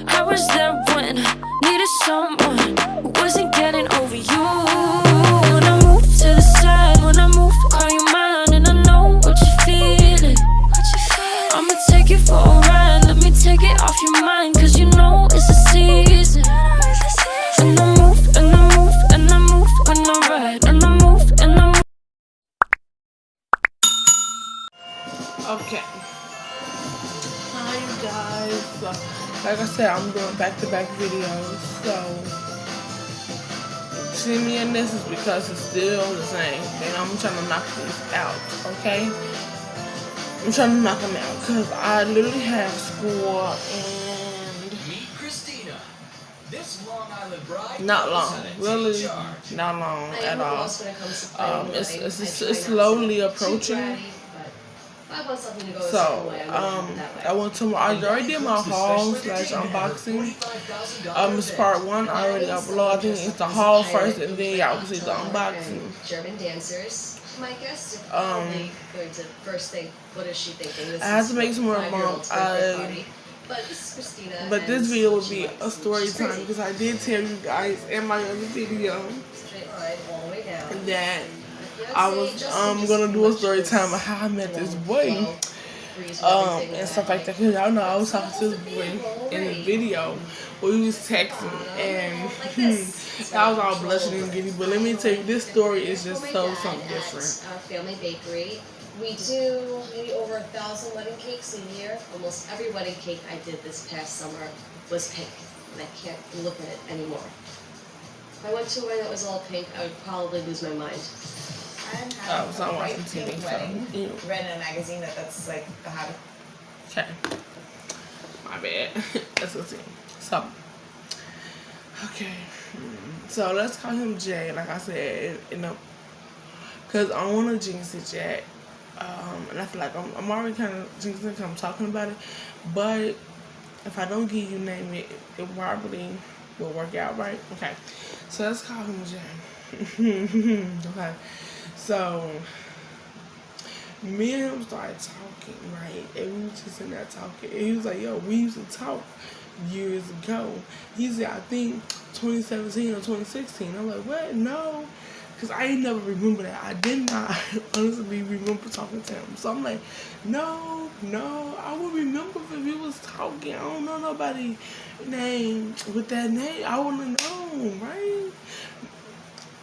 I was there when I needed someone who wasn't getting over you. When I move to the side, when I move, call you mine, and I know what you're feeling. I'ma take you for a ride, let me take it off your mind, cause you know it's a season. And I move, and I move, and I move when I ride, and I move, and I move. Okay. Hi you guys. So, like I said, I'm doing back-to-back videos. So see me in this is because it's still the same thing. I'm trying to knock these out, okay? I'm trying to knock them out because I literally have school and Meet Christina. This Long Island bride not long, really not long at all. It's slowly approaching. So I went to I already did my haul / unboxing. It's part 1. I already uploaded. I think it's the haul first and then obviously the unboxing. German dancers. My guest is Um, going to first think, what is she thinking? I have to make some more but this video will be a story time because I did tell you guys in my other video that I was gonna do a story time of how I met this boy and stuff like that. Cause y'all know I was talking to this boy in the video where he was texting and I was all blushing and giddy. But let me tell you, this story is just something different. Our family bakery. We do maybe over 1,000 wedding cakes a year. Almost every wedding cake I did this past summer was pink, and I can't look at it anymore. If I went to a wedding that was all pink, I would probably lose my mind. I was not watching TV, so read in a magazine that's like the habit. Okay, my bad. Let's go see. So, okay, so let's call him Jay. Like I said, because I want to jinx it, Jack. And I feel like I'm already kind of jinxing because I'm talking about it. But if I don't give you name it probably will work out, right? Okay, so let's call him Jay. Okay, so me and him started talking, right? And we was just in there talking. And he was like, yo, we used to talk years ago. He said, I think 2017 or 2016. I'm like, what? No. Because I ain't never remember that. I did not honestly remember talking to him. So I'm like, no, I would remember if we was talking. I don't know nobody name with that name. I want to know, right?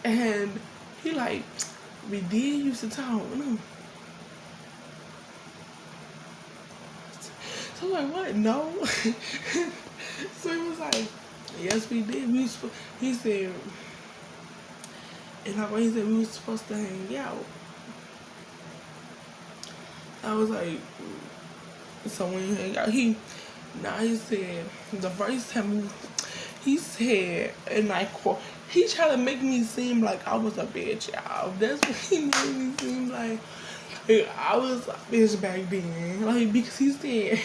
And he like, we did used to talk. So I'm like, what? No. So he was like, yes, we did. He said, and when he said we were supposed to hang out, I was like, so when you hang out, he said, the first time he said, and I quote, he tried to make me seem like I was a bitch, y'all. That's what he made me seem like. I was a bitch back then. Like, because he said,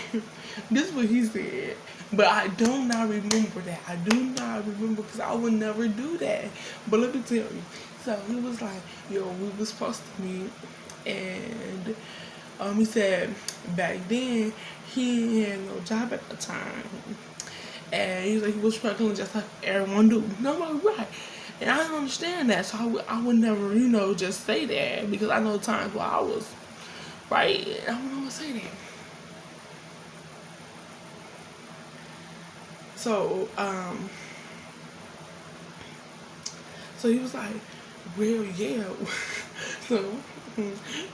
this is what he said. But I do not remember that. I do not remember because I would never do that. But let me tell you. So he was like, yo, we was supposed to meet. And he said back then he had no job at the time. And he was like, he was struggling just like everyone do. No, I'm like, right. And I don't understand that. So I would never, just say that. Because I know times where I was, right? I don't know what to say that. So, so he was like, well, yeah. So,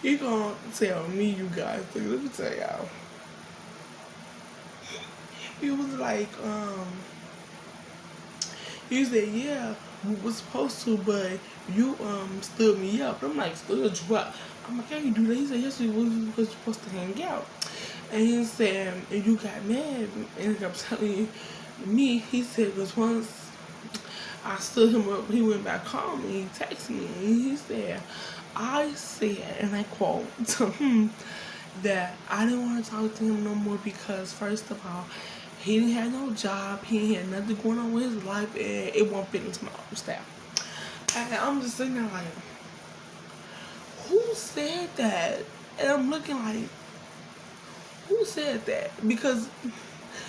he gonna tell me, you guys. So let me tell y'all. He was like, he said, yeah, we was supposed to, but you, stood me up. I'm like, stood you up? I'm like, how you do that? He said, yes, we was supposed to hang out. And he said, and you got mad. And he kept telling me, he said, because once I stood him up, he went back home and he texted me. And he said, I said, and I quote to him, that I didn't want to talk to him no more because, first of all, he didn't have no job, he had nothing going on with his life, and it won't fit into my own style. And I'm just sitting there like, who said that? And I'm looking like, who said that? Because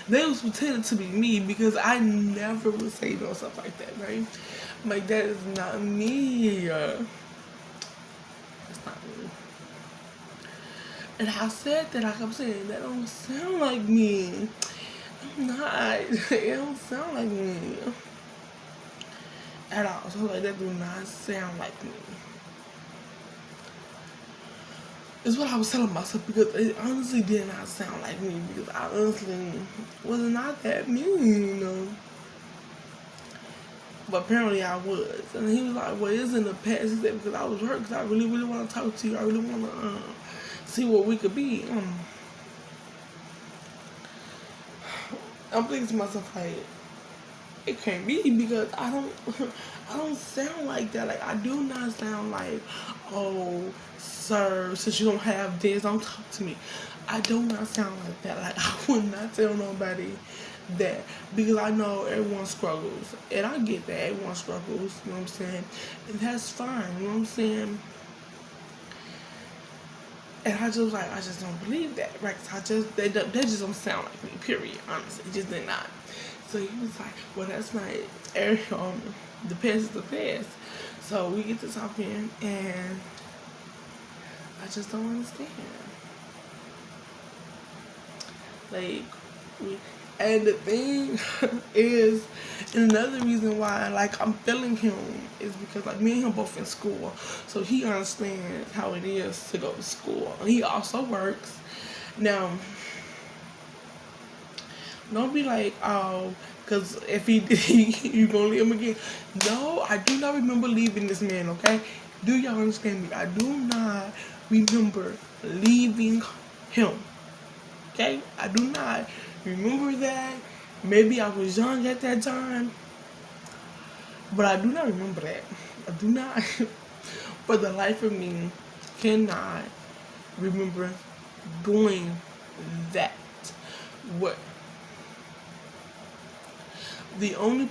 they was pretending to be me because I never would say no stuff like that, right? I'm like, that is not me. That's not me. And I said that, like I'm saying, that don't sound like me. I'm not. It don't sound like me at all. So like, that do not sound like me. Is what I was telling myself, because it honestly did not sound like me, because I honestly was not that mean, you know. But apparently I was. And he was like, well, it's in the past. He said, because I was hurt, because I really, really want to talk to you. I really want to see what we could be. I'm thinking to myself, like, it can't be, because I don't sound like that. Like, I do not sound like, oh, sir, since you don't have this, don't talk to me. I do not sound like that. Like, I would not tell nobody that, because I know everyone struggles, and I get that everyone struggles, you know what I'm saying, and that's fine, you know what I'm saying. And I just don't believe that, right? They just don't sound like me, period, honestly. It just did not. So he was like, well, that's not the past is the past. So we get to talking, and I just don't understand. Like, and the thing is, and another reason why, like, I'm feeling him is because, like, me and him both in school. So he understands how it is to go to school. He also works. Now, don't be like, oh, because if you gonna leave him again. No, I do not remember leaving this man, okay? Do y'all understand me? I do not remember leaving him, okay? I do not remember that. Maybe I was young at that time, but I do not remember that. I do not, for the life of me, cannot remember doing that. What? The only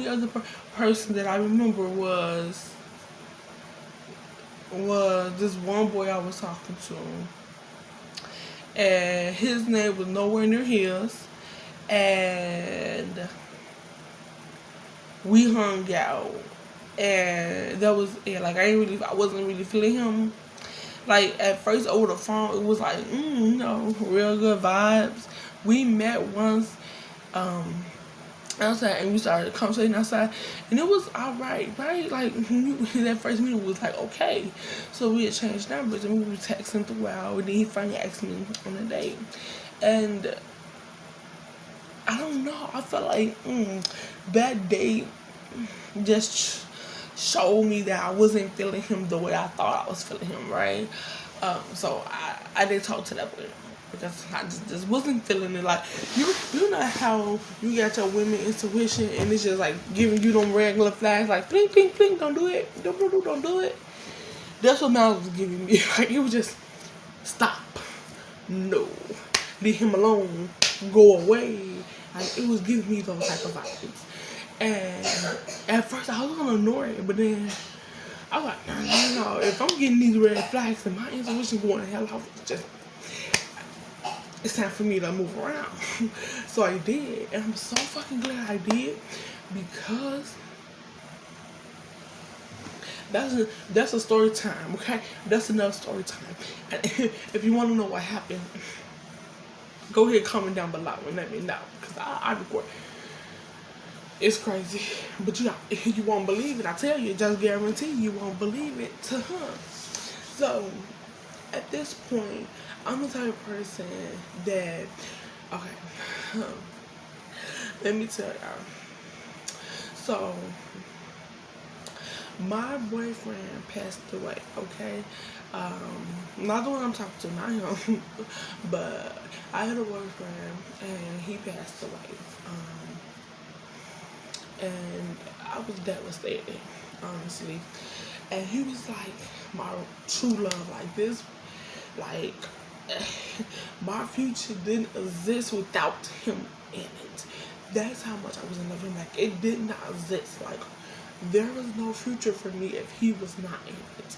other person that I remember was this one boy I was talking to, and his name was nowhere near his, and we hung out, and that was it. Like, I wasn't really feeling him. Like, at first over the phone, it was like, you know, real good vibes. We met once, outside, and we started conversating outside, and it was alright, right? Like, that first meeting was like, okay. So we had changed numbers, and we were texting through a while, and then he finally asked me on a date. And I don't know, I felt like that date just showed me that I wasn't feeling him the way I thought I was feeling him, right? So I didn't talk to that boy, because I just wasn't feeling it. Like, you know how you got your women intuition, and it's just like giving you them regular flags, like bling bling bling, don't do it, don't do it. That's what Miles was giving me. Like, it was just stop, no, leave him alone, go away. Like, it was giving me those type of vibes. And at first I was gonna ignore it, but then I was like, no. If I'm getting these red flags and my intuition going to hell off, it's time for me to move around. So I did, and I'm so fucking glad I did, because that's a story time, okay? That's enough story time. And if you want to know what happened, go ahead, comment down below and let me know, because I record. It's crazy, but you won't believe it. I tell you, just guarantee you won't believe it. So at this point, I'm the type of person that, okay, let me tell y'all. So my boyfriend passed away, okay? Not the one I'm talking to, not him, but I had a boyfriend and he passed away. And I was devastated, honestly. And he was like my true love, like this, like my future didn't exist without him in it. That's how much I was in love with him. Like, it did not exist. Like, there was no future for me if he was not in it.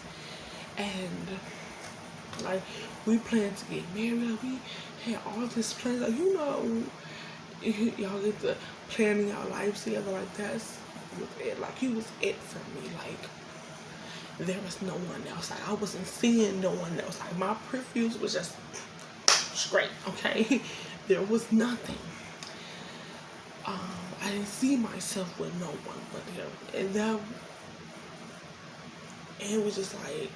And like, we planned to get married. Like, we had all this plans. Like, you know, y'all get to planning your lives together. Like that's it. Like he was it for me. Like there was no one else. Like I wasn't seeing no one else. Like my previews was just straight. Okay, there was nothing. I didn't see myself with no one but him, and it was just like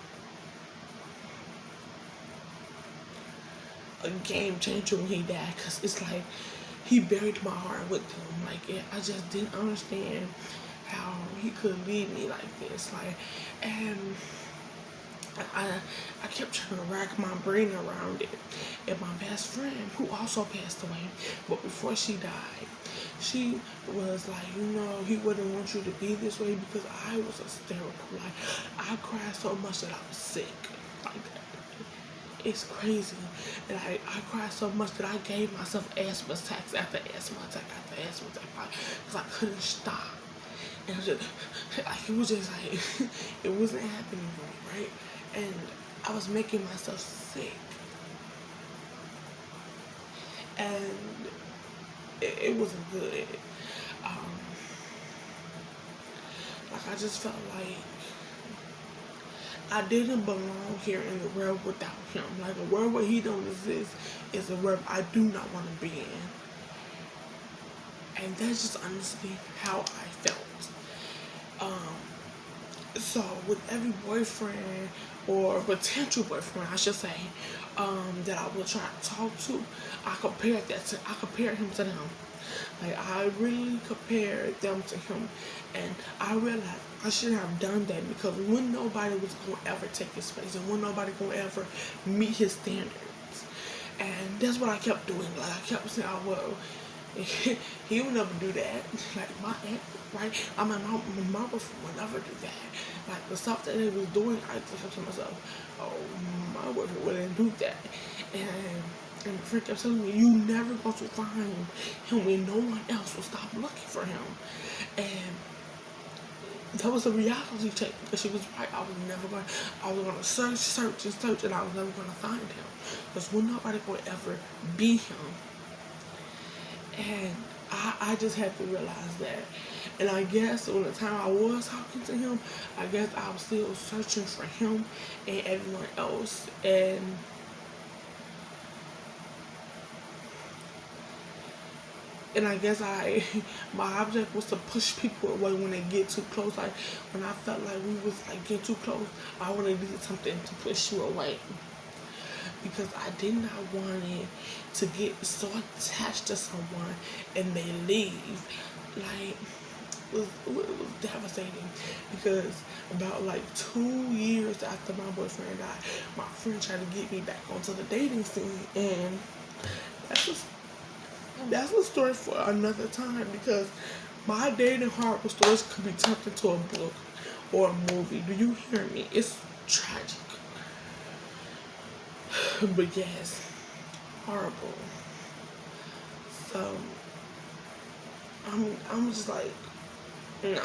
a game changer when he died, because it's like he buried my heart with him. Like I just didn't understand how he could leave me like this. Like, and I kept trying to rack my brain around it. And my best friend, who also passed away, but before she died, she was like, you know, he wouldn't want you to be this way, because I was hysterical. Like, I cried so much that I was sick. Like, it's crazy. And I cried so much that I gave myself asthma attacks after asthma attack after asthma attack, because I couldn't stop. And it was just, like, it was just like, it wasn't happening for me, right? And I was making myself sick. And it wasn't good. Like I just felt like I didn't belong here in the world without him. Like a world where he don't exist is a world I do not want to be in. And that's just honestly how I felt. So with every boyfriend or potential boyfriend, I should say, that I would try to talk to, I compared him to them. Like I really compared them to him, and I realized I shouldn't have done that, because when nobody was gonna ever take his place, and when nobody gonna ever meet his standards, and that's what I kept doing. Like I kept saying, oh well, he would never do that. Like my aunt, right? My mom would never do that. Like the stuff that they was doing, I just kept to myself, oh, my boyfriend wouldn't do that. And my friend kept telling me, you never going to find him when no one else will stop looking for him. And that was a reality check, because she was right. I was going to search, and I was never going to find him, because when nobody going to ever be him. And I just had to realize that. And I guess when the time I was talking to him, I guess I was still searching for him and everyone else. And I guess my object was to push people away when they get too close. Like when I felt like we was like getting too close, I would have needed something to push you away. Because I did not want it to get so attached to someone and they leave. Like, it was devastating. Because about like 2 years after my boyfriend died, my friend tried to get me back onto the dating scene. And that's a story for another time, because my dating horrible stories could be turned into a book or a movie. Do you hear me? It's tragic. But yes, horrible. So I'm just like, no.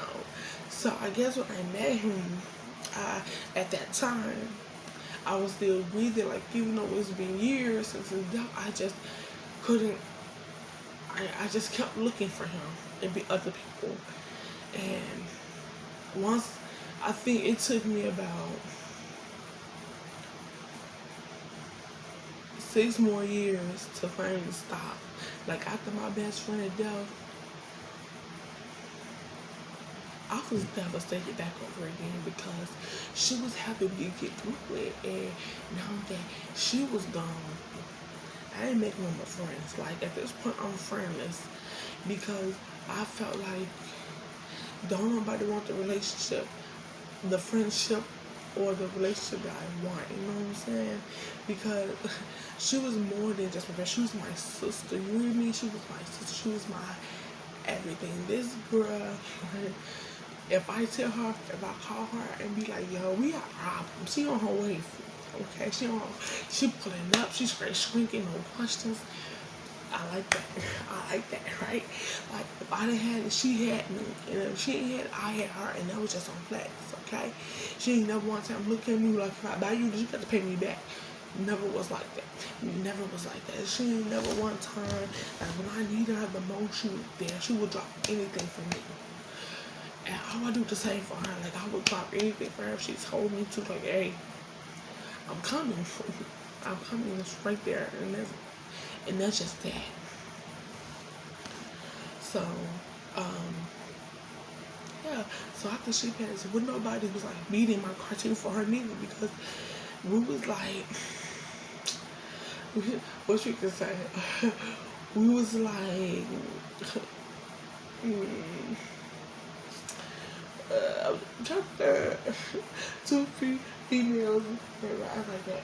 So I guess when I met him, at that time, I was still breathing. Like even though it's been years since his death, I just couldn't. I just kept looking for him and be other people. And once, I think it took me about 6 more years to finally stop. Like after my best friend death, I was devastated back over again, because she was happy we could get through it, and now that she was gone, I didn't make no more friends. Like at this point, I'm friendless, because I felt like don't nobody want the relationship, the friendship, or the relationship that I want. You know what I'm saying? Because she was more than just my friend. She was my sister. You hear me? She was my sister. She was my everything. This girl, if I call her and be like, yo, we got problems, she on her way. Okay, she pulling up, she's straight shrinking, no questions. I like that, right? Like if I didn't have it, she had me, and if she ain't had it, I had her, and that was just on flex. Okay, she ain't never one time look at me like, if I buy you this, you got to pay me back. never was like that. Never was like that. She ain't never one time, like when I needed her the most, she was there. She would drop anything for me. And I would do the same for her. Like, I would drop anything for her if she told me to. Like, hey, I'm coming. I'm coming. It's right there. And that's just that. So, yeah. So after she passed, when nobody was like beating my cartoon for her neither, because we was like, what you can say, we was like, two females, I was like that.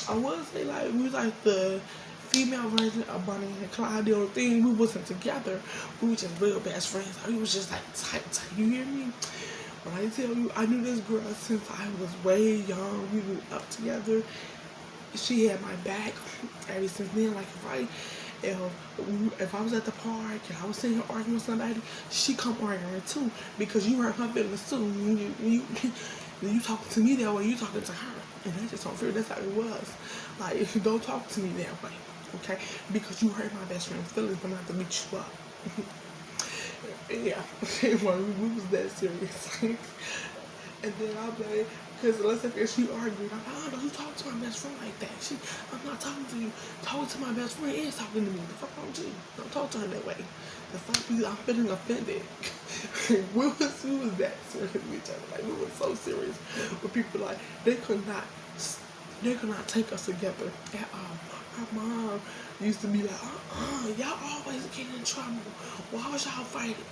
I would say like we was like the female version of Bonnie and Clyde. The only thing, we wasn't together. We were just real best friends. We was just like tight. You hear me? When I tell you, I knew this girl since I was way young. We grew up together. She had my back ever since then. Like if I was at the park and I was sitting here arguing with somebody, she come arguing too, because you hurt her feelings too. You talking to me that way, you talking to her, and that's just unfair. That's how it was. Like, don't talk to me that way, okay? Because you hurt my best friend's feelings, I'm gonna have to beat you up. Yeah, well, we was that serious. And then I'm like, because let's say if she argued, I'm like, oh, don't you talk to my best friend like that. I'm not talking to you. Talking to my best friend is talking to me. The fuck wrong with you? Don't talk to her that way. The fuck, I'm feeling offended. we was that serious with each other. Like, we were so serious. But people like, they could not take us together at all. Her mom used to be like, y'all always get in trouble. Why was y'all fighting?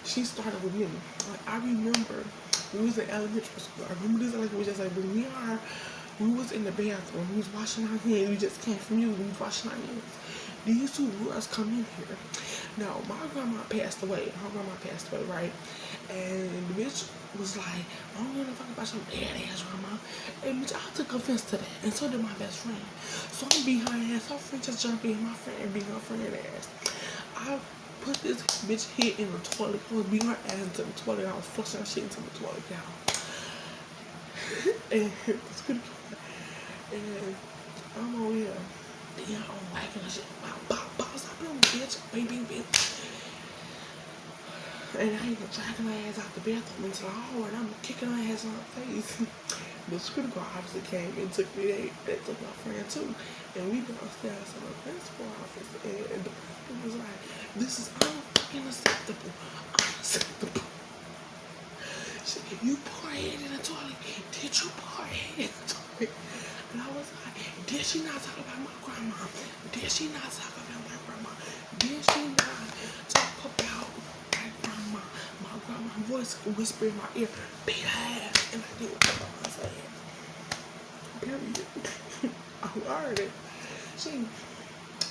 She started with me. Like, I remember we was in elementary school. I remember this like we just like when we was in the bathroom, we was washing our hands. We just came from you, we was washing our hands. These two girls come in here. Now, my grandma passed away. Her grandma passed away, right? And the bitch was like, I don't give a fuck about your dead ass grandma. And bitch, I took offense to that. And so did my best friend. So I'm beat her ass. Her friend just jumped in, my friend beat her friend ass. I put this bitch head in the toilet. I was beating her ass into the toilet. I was flushing her shit into the toilet, y'all. And it's good. And I'm over here. Then I'm whacking her shit. Pop, stop doing bitch. Bing, bing, bing. And I ain't dragging her ass out the bathroom into the hall, and I'm kicking her ass on her face. The security guard obviously came and took me. They took my friend too. And we went upstairs to the principal office, and the principal was like, this is unacceptable. Unacceptable. She said, you pour her head in the toilet. Did you pour her head in the toilet? And I was like, did she not talk about my grandma? Did she not talk about my grandma? Did she not talk about my grandma? My grandma's voice whispered in my ear, beat her ass. And I did what my grandma said. Period. I heard it. See,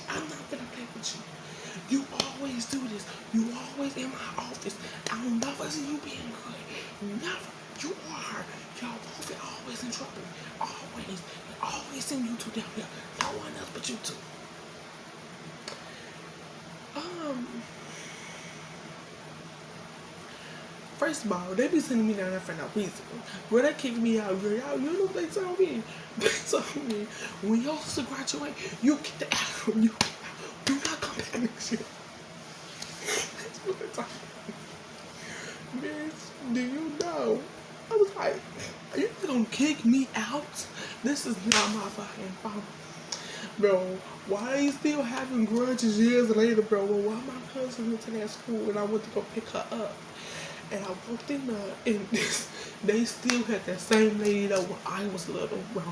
I'm not gonna play with you. You always do this. You always in my office. I'll never see you being good. Never. You are. Y'all both are always in trouble. Always. Always send you two down there. No one else but you two. First of all, they be sending me down there for no reason. Where they kick me out, girl, y'all, you know what they told me? They told me, when your sister graduate, you get the out from you. Do not come back next year. That's what they told me. Bitch, do you know? I was like, are you gonna kick me out? This is not my fucking fault. Bro, why are you still having grudges years later, bro? Well, why my cousin went to that school and I went to go pick her up? And I walked in there, and they still had that same lady that when I was little, bro.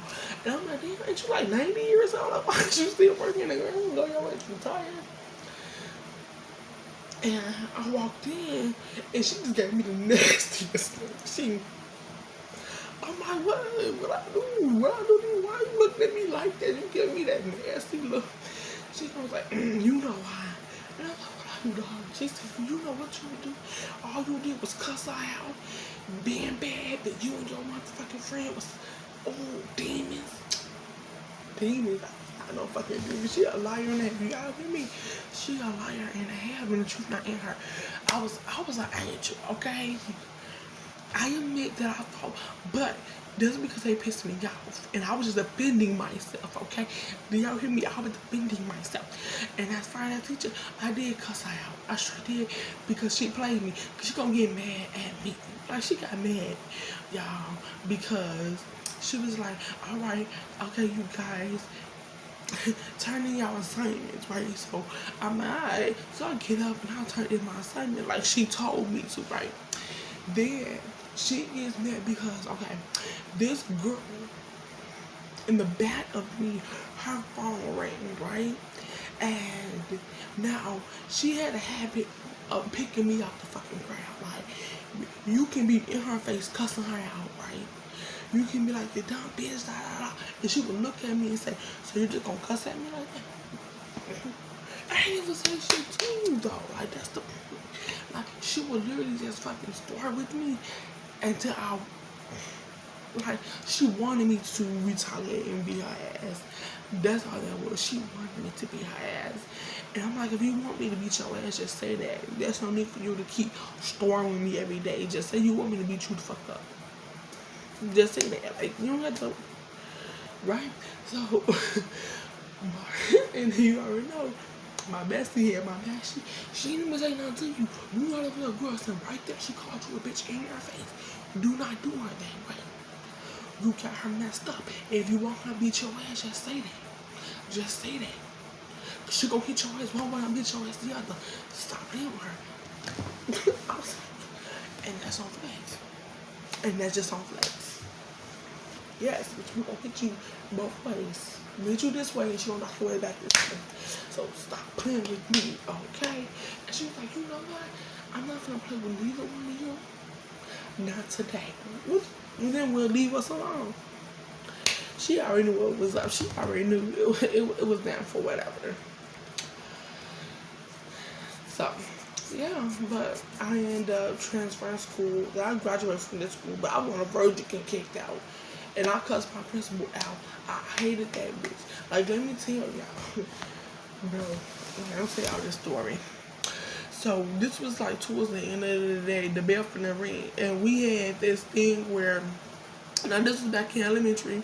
And I'm like, damn, ain't you like 90 years old? Like, why are you still working there? I don't know, y'all ain't retired. And I walked in, and she just gave me the nastiest look. I'm like, what I do? What I do? Why you looking at me like that? You give me that nasty look. She was like, you know why? And I'm like, dog. She said, you know what you would do? All you did was cuss her out, being bad, that you and your motherfucking friend was, demons. Demons? I know fucking demons. She a liar in that. You all hear me? She a liar in the half, and the truth not in her. I was an angel, okay? I admit that I thought, but that's because they pissed me off, and I was just defending myself. Okay, do y'all hear me? I was defending myself, and as far as that teacher, I did cuss her out. I sure did, because she played me. She gonna get mad at me. Like, she got mad, y'all, because she was like, all right, okay, you guys, turn in y'all assignments, right? So I'm like, alright. So I get up and I turn in my assignment like she told me to, right? Then she gets mad because, okay, this girl in the back of me, her phone rang, right? And now she had a habit of picking me out the fucking crowd. Like, you can be in her face cussing her out, right? You can be like, you dumb bitch, da da da. And she would look at me and say, so you just gonna cuss at me like that? I ain't even say shit to you though. Like, that's the, like, she would literally just fucking start with me until I, like, she wanted me to retaliate and be her ass. That's all that was. She wanted me to be her ass. And I'm like, if you want me to beat your ass, just say that. There's no need for you to keep storming me every day. Just say you want me to beat you the fuck up. Just say that. Like, you don't have to, right? So, and you already know, my bestie here, my bestie, she didn't even say nothing to you. You know that little girl sitting right there, she called you a bitch in your face. Do not do her that way. You got her messed up. If you want her to beat your ass, just say that. Just say that. She gonna hit your ass one way and beat your ass the other. Stop playing with her. I was like, and that's on flex. And that's just on flex. Yes, but we gonna hit you both ways. Hit you this way and she gonna knock your way back this way. So stop playing with me, okay? And she was like, you know what? I'm not gonna play with neither one of you. Not today. And then we'll leave us alone. She already knew what was up. She already knew it was down for whatever. So, yeah, but I ended up transferring school. I graduated from this school, but I was on a verge of getting kicked out. And I cussed my principal out. I hated that bitch. Like, let me tell y'all. Bro, I'll tell y'all this story. So, this was like towards the end of the day, the bell from the ring. And we had this thing where, now this was back in elementary.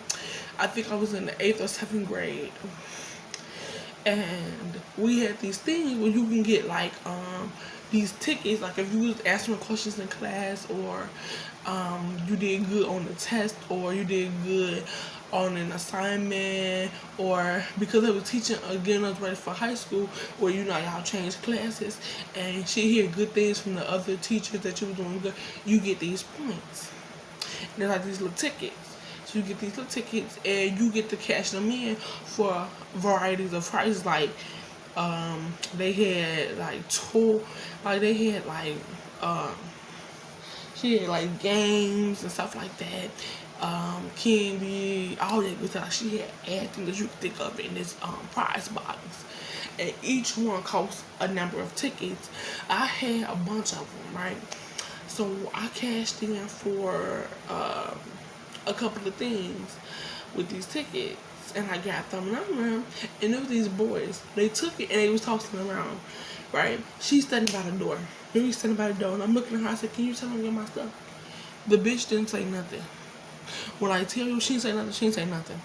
I think I was in the 8th or 7th grade. And we had these things where you can get like these tickets, like if you was answering questions in class, or you did good on the test, or you did good on an assignment, or because I was teaching getting us ready for high school, where you know y'all change classes and she hear good things from the other teachers that you was doing good, you get these points. And they're like these little tickets. So you get these little tickets and you get to cash them in for varieties of prices. Like they had like she had like games and stuff like that, candy, all that good stuff. She had everything that you could think of in this prize box, and each one cost a number of tickets. I had a bunch of them, right? So I cashed in for a couple of things with these tickets, and I got them around, and there was these boys. They took it and they was tossing it around, right? She's standing by the door. He's standing by the door, and I'm looking at her. I said, "Can you tell me get my stuff?" The bitch didn't say nothing. When I tell you she didn't say nothing, she didn't say nothing.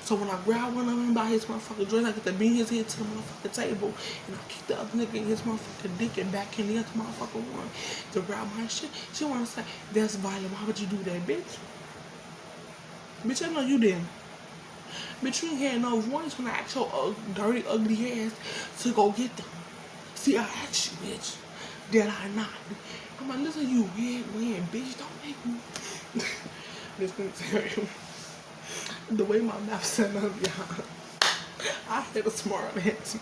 So when I grab one of him by his motherfucking dress, I get to beat his head to the motherfucking table, and I kick the other nigga in his motherfucking dick and back in the other motherfucking one to grab my shit. She wanna say, "That's violent. Why would you do that, bitch?" Bitch, I know you didn't. Bitch, you ain't had no voice when I asked your dirty, ugly ass to go get them. See, I asked you, bitch. Did I not? I'm like, listen, you weird, bitch. Don't make me. Listen to you. The way my mouth set up, y'all. I had a smart ass.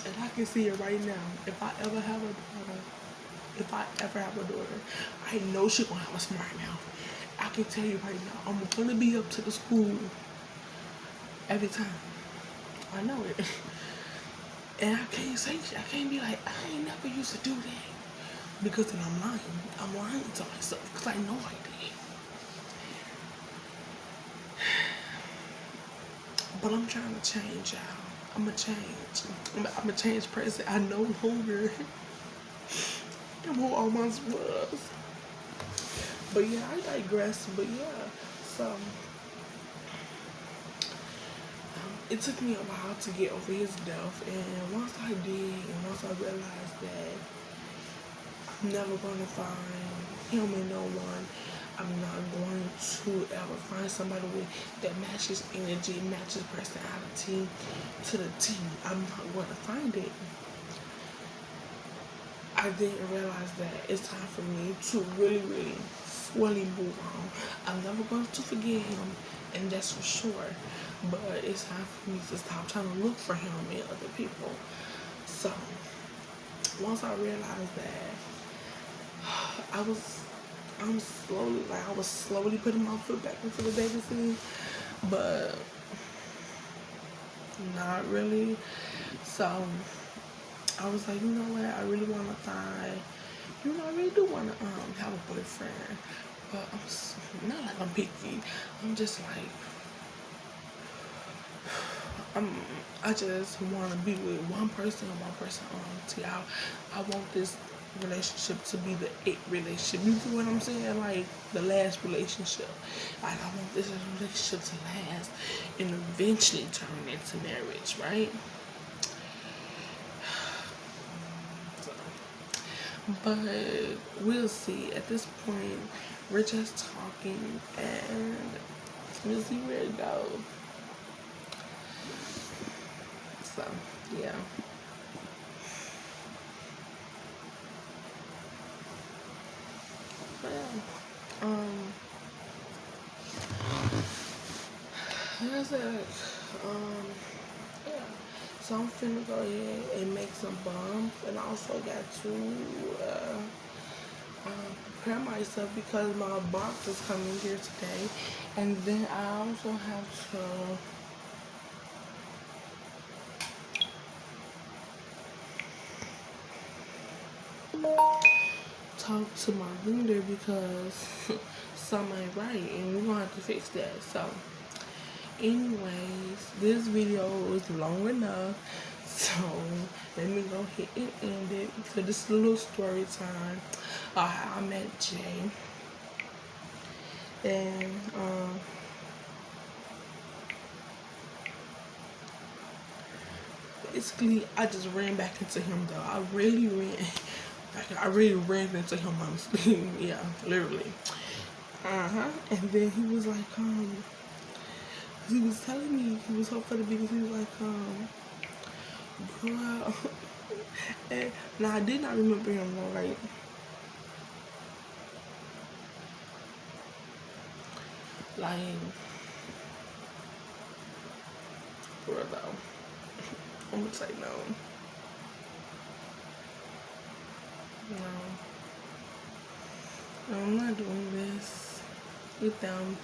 And I can see it right now. If I ever have a daughter, I know she gonna have a smart mouth. I can tell you right now, I'm gonna be up to the school every time. I know it. And I can't say shit. I can't be like, I ain't never used to do that. Because then I'm lying. I'm lying to myself. Because I know I did. But I'm trying to change, y'all. I'm a change. I'm a change person. I no longer and who I once was. But yeah, I digress. But yeah, so it took me a while to get over his death, and once I did, and once I realized that I'm never gonna find him in no one, I'm not going to ever find somebody that matches energy, matches personality to the T. I'm not going to find it. I didn't realize that it's time for me to really fully move on. I'm never going to forget him, and that's for sure. But it's time for me to stop trying to look for him in other people. So once I realized that, I was slowly putting my foot back into the dating scene, but not really. So I was like, you know what, I really want to find, I really do want to have a boyfriend, but I'm not like I'm picky. I'm just like, I just want to be with one person only. I want this relationship to be the it relationship. You see what I'm saying? Like the last relationship. Like I want this relationship to last and eventually turn into marriage, right? So, but we'll see. At this point, we're just talking and we'll see where it goes. So, yeah. But yeah, like I said, yeah. So I'm finna go ahead and make some bombs, and I also got to prepare myself because my box is coming here today, and then I also have to talk to my vendor because something ain't right, and we're gonna have to fix that. So anyways, this video is long enough, so let me go ahead and end it. So this is a little story time. I met Jay, and basically I just ran back into him though. I really ran into him, honestly. Yeah, literally. And then he was like, he was telling me, he was so funny because he was like, girl. And now I did not remember him though, like, bro, though. I'm gonna say no. No, I'm not doing this with them.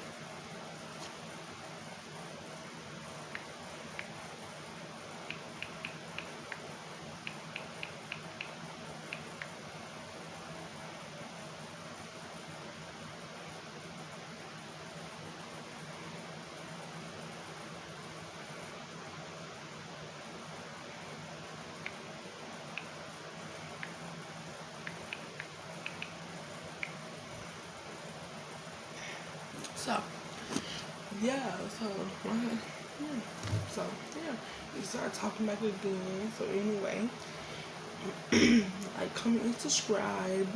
So, yeah, we started talking about it again. So anyway, like, comment and subscribe.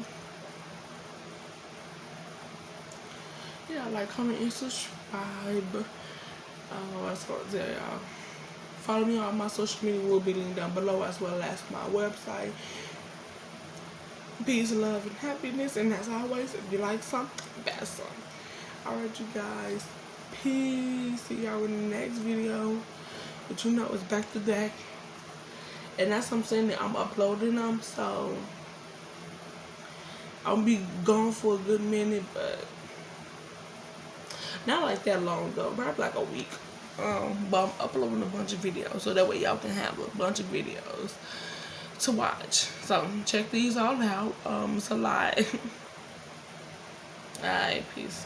Yeah, like, comment and subscribe. What's going to tell y'all? Follow me on my social media will be linked down below, as well as my website. Peace, love, and happiness. And as always, if you like something, that's something. Alright, you guys. Peace. See y'all in the next video. But you know, it's back to back. And that's what I'm saying, that I'm uploading them. So I'll be gone for a good minute, but not like that long though. Probably like a week. But I'm uploading a bunch of videos, so that way y'all can have a bunch of videos to watch. So check these all out. It's a lot. Alright, peace.